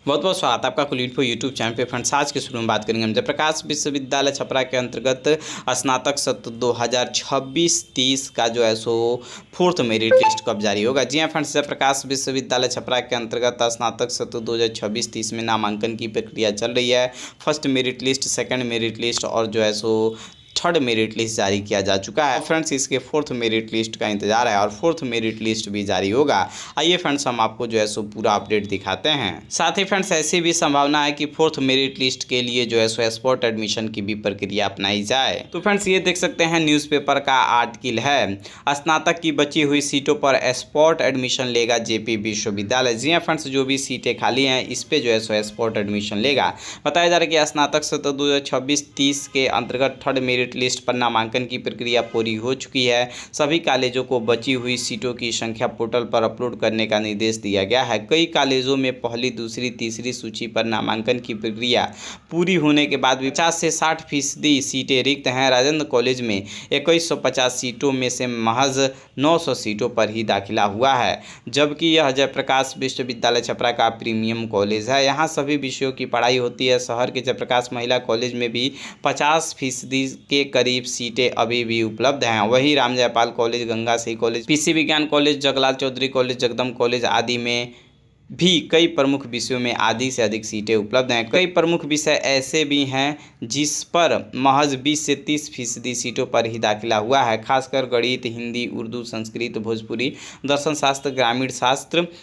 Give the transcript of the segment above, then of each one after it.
बहुत बहुत स्वागत है आपका कुल इन्फो यूट्यूब चैनल पे। फ्रेंड्स, आज के शुरू में बात करेंगे हम जयप्रकाश विश्वविद्यालय छपरा के अंतर्गत स्नातक सत्र 2026-30 का जो है सो फोर्थ मेरिट लिस्ट कब जारी होगा। जी हाँ फ्रेंड्स, जयप्रकाश विश्वविद्यालय छपरा के अंतर्गत स्नातक सत्र 2026-30 में नामांकन की प्रक्रिया चल रही है। First merit list, second merit list और जो है सो थर्ड मेरिट लिस्ट जारी किया जा चुका है। फ्रेंड्स, इसके फोर्थ मेरिट लिस्ट का इंतजार है और फोर्थ मेरिट लिस्ट भी जारी होगा। आइए फ्रेंड्स, हम आपको जो है सो पूरा अपडेट दिखाते हैं। साथ ही फ्रेंड्स, ऐसी भी संभावना है कि फोर्थ मेरिट लिस्ट के लिए जो है सो स्पॉट एडमिशन की भी प्रक्रिया अपनाई जाए। तो फ्रेंड्स, ये देख सकते हैं न्यूज़पेपर का आर्टिकल है, स्नातक की बची हुई सीटों पर स्पॉट एडमिशन लेगा जेपी विश्वविद्यालय। जी हाँ फ्रेंड्स, जो भी सीटें खाली हैं इस पे जो है सो स्पॉट एडमिशन लेगा। बताया जा रहा है कि स्नातक सत्र 2026-30 के अंतर्गत थर्ड मेरिट लिस्ट पर नामांकन की प्रक्रिया पूरी हो चुकी है। सभी कॉलेजों को बची हुई सीटों की संख्या पोर्टल पर अपलोड करने का निर्देश दिया गया है। कई कॉलेजों में पहली, दूसरी, तीसरी सूची पर नामांकन की प्रक्रिया पूरी होने के बाद भी 50 से 60% सीटें रिक्त हैं। राजेंद्र कॉलेज में 2150 सीटों में से महज 900 सीटों पर ही दाखिला हुआ है, जबकि यह जयप्रकाश विश्वविद्यालय छपरा का प्रीमियम कॉलेज है। यहाँ सभी विषयों की पढ़ाई होती है। शहर के जयप्रकाश महिला कॉलेज में भी 50% के करीब सीटें अभी भी उपलब्ध हैं। वहीं Ram Jaipal college, Ganga Singh college, PC Vigyan college, Jaglal Chaudhary college, Jagdam college आदि में भी कई प्रमुख विषयों में आधी से अधिक सीटें उपलब्ध हैं। कई प्रमुख विषय ऐसे भी हैं जिस पर महज 20 से 30% सीटों पर ही दाखिला हुआ है। खासकर गणित, हिंदी, उर्दू, संस्कृत, भोजपुरी, दर्शन शास्त्र,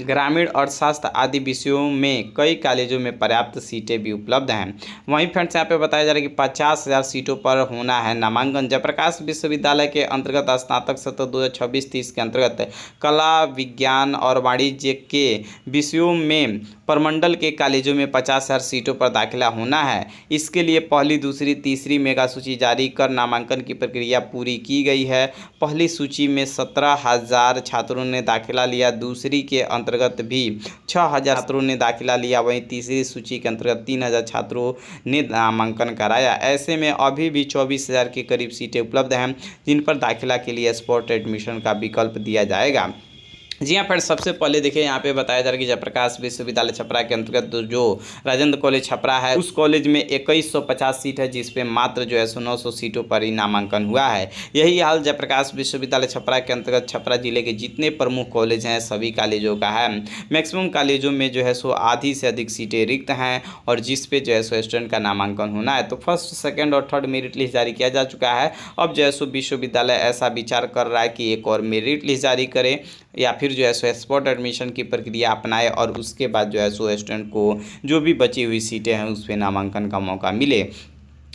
ग्रामीण अर्थशास्त्र आदि विषयों में कई कॉलेजों में पर्याप्त सीटें भी उपलब्ध हैं। वहीं फ्रेंड्स, यहाँ पे बताया जा रहा है कि 50,000 सीटों पर होना है नामांकन। जयप्रकाश विश्वविद्यालय के अंतर्गत स्नातक सत्र 2026-30 के अंतर्गत कला, विज्ञान और वाणिज्य के विषयों में प्रमंडल के कॉलेजों में 50,000 सीटों पर दाखिला होना है। इसके लिए पहली, दूसरी, तीसरी मेगा सूची जारी कर नामांकन की प्रक्रिया पूरी की गई है। पहली सूची में 17,000 छात्रों ने दाखिला लिया, दूसरी के अंतर्गत भी 6,000 छात्रों ने दाखिला लिया, वहीं तीसरी सूची के अंतर्गत 3,000 छात्रों ने नामांकन कराया। ऐसे में अभी भी 24,000 के करीब सीटें उपलब्ध हैं जिन पर दाखिला के लिए स्पॉट एडमिशन का विकल्प दिया जाएगा। जी हाँ फ्रेंड्स, सबसे पहले देखिए यहाँ पे बताया जा रहा है कि जयप्रकाश विश्वविद्यालय छपरा के अंतर्गत जो राजेंद्र कॉलेज छपरा है उस कॉलेज में 2150 सीट है, जिस पे मात्र जो है 900 सीटों पर ही नामांकन हुआ है। यही हाल जयप्रकाश विश्वविद्यालय छपरा के अंतर्गत छपरा जिले के जितने प्रमुख कॉलेज हैं सभी कॉलेजों का है। मैक्सिमम कॉलेजों में जो है सो आधी से अधिक सीटें रिक्त हैं और जिस पे जो है सो स्टूडेंट का नामांकन होना है। तो फर्स्ट, सेकेंड और थर्ड मेरिट लिस्ट जारी किया जा चुका है। अब जो है सो विश्वविद्यालय ऐसा विचार कर रहा है कि एक और मेरिट लिस्ट जारी करे या फिर जो है सो स्पॉट एडमिशन की प्रक्रिया अपनाए और उसके बाद जो है सो स्टूडेंट को जो भी बची हुई सीटें हैं उस पर नामांकन का मौका मिले।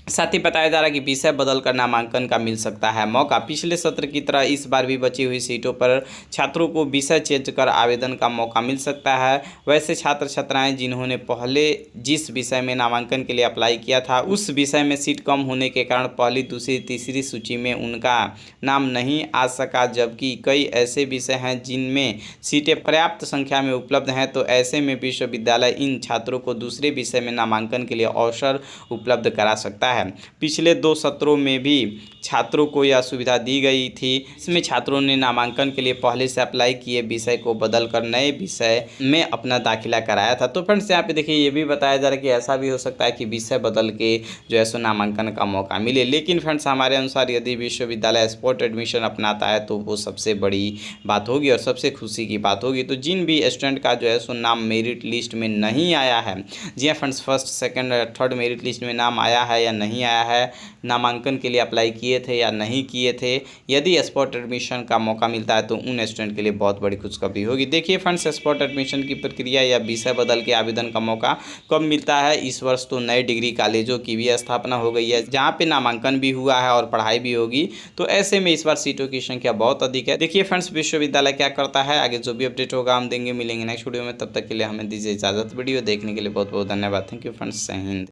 साथ ही बताया जा रहा है कि विषय बदल कर नामांकन का मिल सकता है मौका। पिछले सत्र की तरह इस बार भी बची हुई सीटों पर छात्रों को विषय चेंज कर आवेदन का मौका मिल सकता है। वैसे छात्र छात्राएं जिन्होंने पहले जिस विषय में नामांकन के लिए अप्लाई किया था उस विषय में सीट कम होने के कारण पहली, दूसरी, तीसरी सूची में उनका नाम नहीं आ सका, जबकि कई ऐसे विषय हैं जिनमें सीटें पर्याप्त संख्या में उपलब्ध हैं। तो ऐसे में विश्वविद्यालय इन छात्रों को दूसरे विषय में नामांकन के लिए अवसर उपलब्ध करा सकता है। पिछले 2 सत्रों में भी छात्रों को यह सुविधा दी गई थी। इसमें छात्रों ने नामांकन के लिए पहले से अप्लाई किए विषय को बदलकर नए विषय में अपना दाखिला कराया था। तो फ्रेंड्स, यहाँ पे देखिए ये भी बताया जा रहा है कि ऐसा भी हो सकता है कि विषय बदल के जो है सो नामांकन का मौका मिले। लेकिन फ्रेंड्स, हमारे अनुसार यदि विश्वविद्यालय स्पॉट एडमिशन अपनाता है तो वो सबसे बड़ी बात होगी और सबसे खुशी की बात होगी। तो जिन भी स्टूडेंट का जो है सो नाम मेरिट लिस्ट में नहीं आया है, जी हाँ friends, first, second, third merit list में नाम आया है या नहीं आया है, नामांकन के लिए अप्लाई किए थे या नहीं किए थे, यदि स्पॉट एडमिशन का मौका मिलता है तो उन स्टूडेंट के लिए बहुत बड़ी खुशखबरी होगी। देखिए फ्रेंड्स, स्पॉट एडमिशन की प्रक्रिया या विषय बदल के आवेदन का मौका कब मिलता है। इस वर्ष तो नए डिग्री कॉलेजों की भी स्थापना हो गई है जहाँ पे नामांकन भी हुआ है और पढ़ाई भी होगी। तो ऐसे में इस बार सीटों की संख्या बहुत अधिक है। देखिए फ्रेंड्स, विश्वविद्यालय क्या करता है, आगे जो भी अपडेट होगा हम देंगे। मिलेंगे नेक्स्ट वीडियो में, तब तक के लिए हमें दीजिए इजाजत। वीडियो देखने के लिए बहुत बहुत धन्यवाद। थैंक यू फ्रेंड्स, जय हिंद।